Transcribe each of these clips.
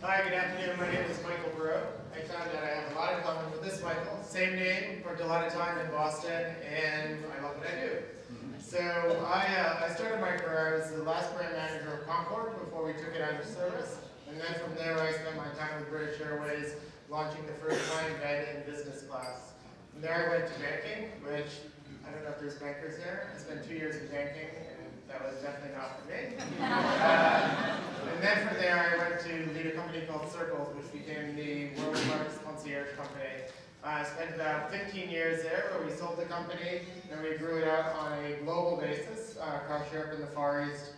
Hi, good afternoon. My name is Michael Breault. I found that I have a lot in common with this Michael. Same name, worked a lot of time in Boston, and I love what I do. So I started my career as the last brand manager of Concorde before we took it out of service. And then from there, I spent my time with British Airways, launching the first line bed in business class. From there, I went to banking, which I don't know if there's bankers there. I spent 2 years in banking, and that was definitely not for me. And then from there, I went to lead a company called Circles, which became the world's largest concierge company. I spent about 15 years there, where we sold the company, and we grew it out on a global basis across Europe and the Far East.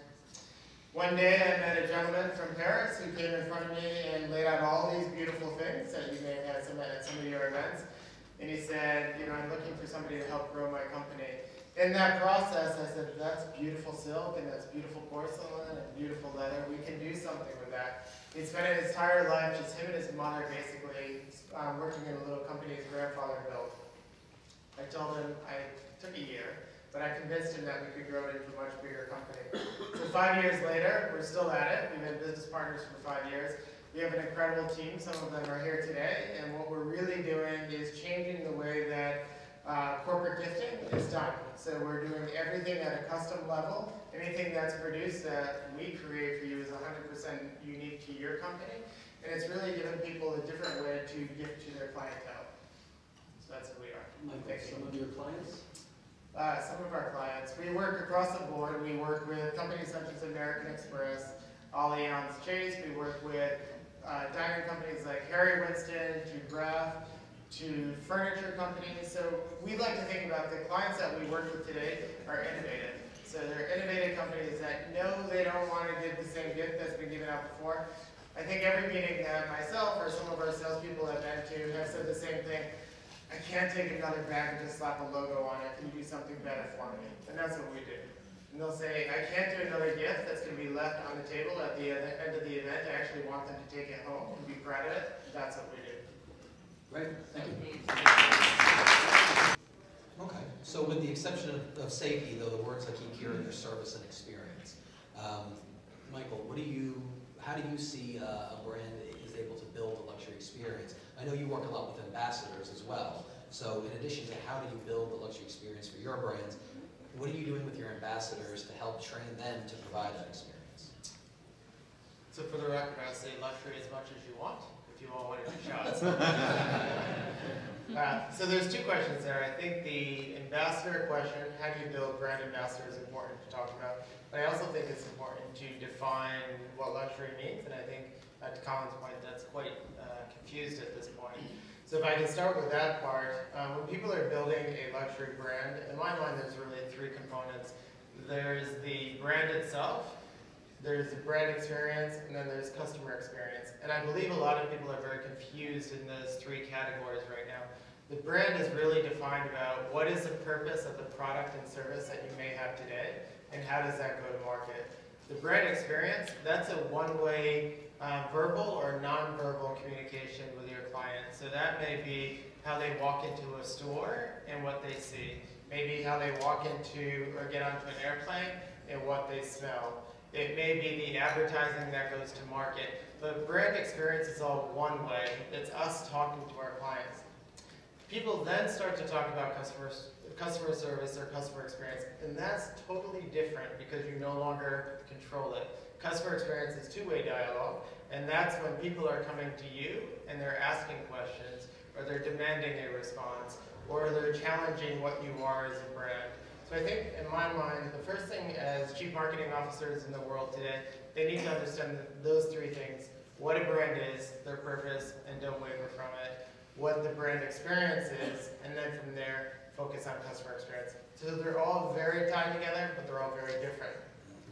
One day, I met a gentleman from Paris who came in front of me and laid out all these beautiful things that you may have had at some of your events. And he said, I'm looking for somebody to help grow my company. In that process, I said, that's beautiful silk, and that's beautiful porcelain, and beautiful leather. We can do something with that. He spent his entire life, just him and his mother, basically, working in a little company his grandfather built. I told him, I took a year, but I convinced him that we could grow it into a much bigger company. So 5 years later, we're still at it. We've been business partners for 5 years. We have an incredible team. Some of them are here today, and what we're really doing is changing the way that corporate gifting is done. So we're doing everything at a custom level. Anything that's produced that we create for you is 100% unique to your company. And it's really giving people a different way to gift to their clientele. So that's who we are. Michael, some of your clients? Some of our clients. We work across the board. We work with companies such as American Express, Allianz Chase. We work with diamond companies like Harry Winston, to Graf, to furniture companies. So we like to think about the clients that we work with today are innovative. So they're innovative companies that know they don't want to give the same gift that's been given out before. I think every meeting that myself or some of our salespeople have been to have said the same thing. I can't take another bag and just slap a logo on it. Can you do something better for me? And that's what we do. And they'll say, I can't do another gift that's going to be left on the table at the end of the event. I actually want them to take it home and be proud of it. That's what we do. Great, thank you. Okay, so with the exception of safety, though, the words I keep hearing are service and experience. Michael, how do you see a brand is able to build a luxury experience? I know you work a lot with ambassadors as well. So in addition to how do you build the luxury experience for your brands, what are you doing with your ambassadors to help train them to provide that experience? So for the record, I say luxury as much as you want. If you all wanted to shots. So there's two questions there. I think the ambassador question, how do you build brand ambassadors, is important to talk about. But I also think it's important to define what luxury means. And I think, to Colin's point, that's quite confused at this point. So if I can start with that part, when people are building a luxury brand, in my mind there's really three components. There's the brand itself, there's the brand experience, and then there's customer experience. And I believe a lot of people are very confused in those three categories right now. The brand is really defined about what is the purpose of the product and service that you may have today, and how does that go to market. The brand experience, that's a one-way verbal or non-verbal communication with your client. So that may be how they walk into a store and what they see. Maybe how they walk into or get onto an airplane and what they smell. It may be the advertising that goes to market. But brand experience is all one way. It's us talking to our clients. People then start to talk about customer service or customer experience, and that's totally different because you no longer control it. Customer experience is two-way dialogue, and that's when people are coming to you and they're asking questions, or they're demanding a response, or they're challenging what you are as a brand. So I think, in my mind, the first thing as chief marketing officers in the world today, they need to understand those three things. What a brand is, their purpose, and don't waver from it. What the brand experience is, and then from there, focus on customer experience. So they're all very tied together, but they're all very different.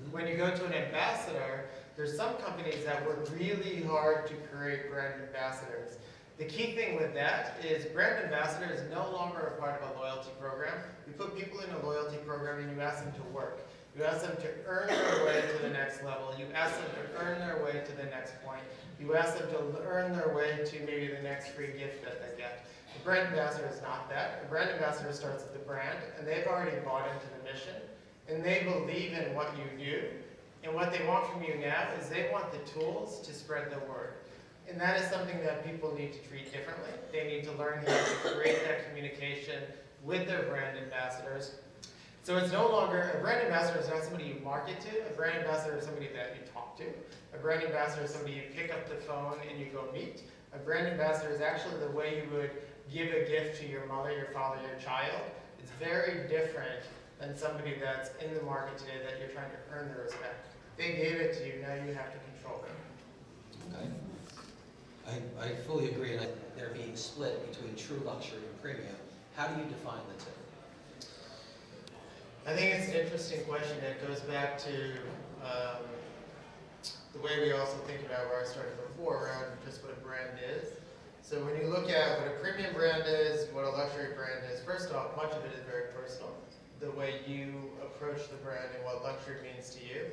When you go to an ambassador, there's some companies that work really hard to create brand ambassadors. The key thing with that is brand ambassador is no longer a part of a loyalty program. You put people in a loyalty program and you ask them to work. You ask them to earn their way to the next level. You ask them to earn their way to the next point. You ask them to earn their way to maybe the next free gift that they get. A brand ambassador is not that. A brand ambassador starts with the brand, and they've already bought into the mission, and they believe in what you do. And what they want from you now is they want the tools to spread the word. And that is something that people need to treat differently. They need to learn how to create that communication with their brand ambassadors. So it's no longer, a brand ambassador is not somebody you market to. A brand ambassador is somebody that you talk to. A brand ambassador is somebody you pick up the phone and you go meet. A brand ambassador is actually the way you would give a gift to your mother, your father, your child. It's very different than somebody that's in the market today that you're trying to earn their respect. They gave it to you, now you have to control them. Okay. I fully agree, and they're being split between true luxury and premium. How do you define the two? I think it's an interesting question. It goes back to the way we also think about where I started before around just what a brand is. So when you look at what a premium brand is, what a luxury brand is, first off, much of it is very personal, the way you approach the brand and what luxury means to you.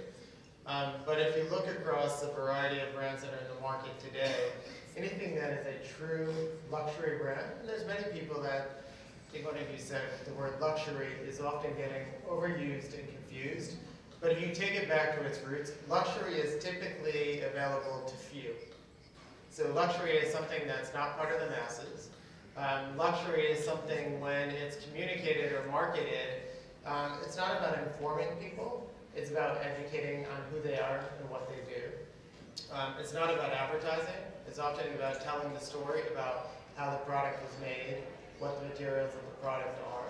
But if you look across the variety of brands that are in the market today, anything that is a true luxury brand, and there's many people that, I think one of you said, the word luxury is often getting overused and confused. But if you take it back to its roots, luxury is typically available to few. So luxury is something that's not part of the masses. Luxury is something when it's communicated or marketed, it's not about informing people, it's about educating on who they are and what they do. It's not about advertising, it's often about telling the story about how the product was made, what the materials of the product are.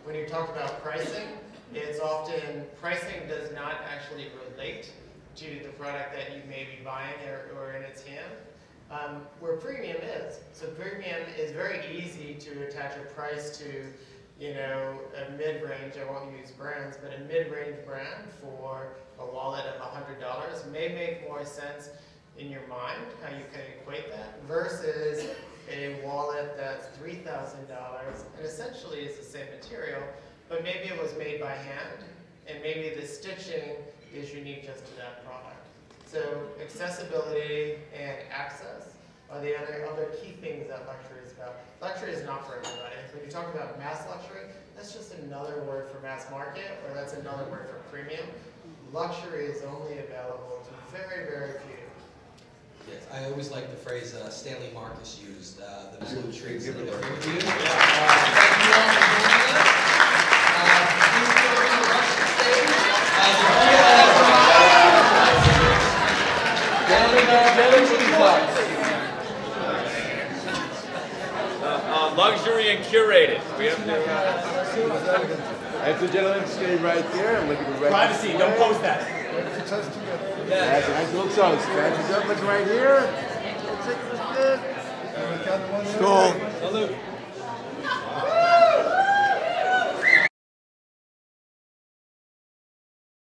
When you talk about pricing, it's often, pricing does not actually relate to the product that you may be buying or in its hand. Where premium is. So premium is very easy to attach a price to, you know, a mid-range, I won't use brands, but a mid-range brand for a wallet of $100 may make more sense in your mind, how you can equate that, versus a wallet that's $3,000 and essentially is the same material, but maybe it was made by hand, and maybe the stitching is unique just to that product. So accessibility and access are the other key things that luxury is about. Luxury is not for everybody. When you talk about mass luxury, that's just another word for mass market, or that's another word for premium. Luxury is only available to very, very few. Yes, I always like the phrase Stanley Marcus used, the blue trees. Thank you all for joining us. Please join me to rush the stage. Luxury and curated. We have to. That's the gentleman stay right there and look at the right. Privacy, don't post that. That's a nice little toast. That's the gentleman right here. That's it. That's good. Skull. Salute.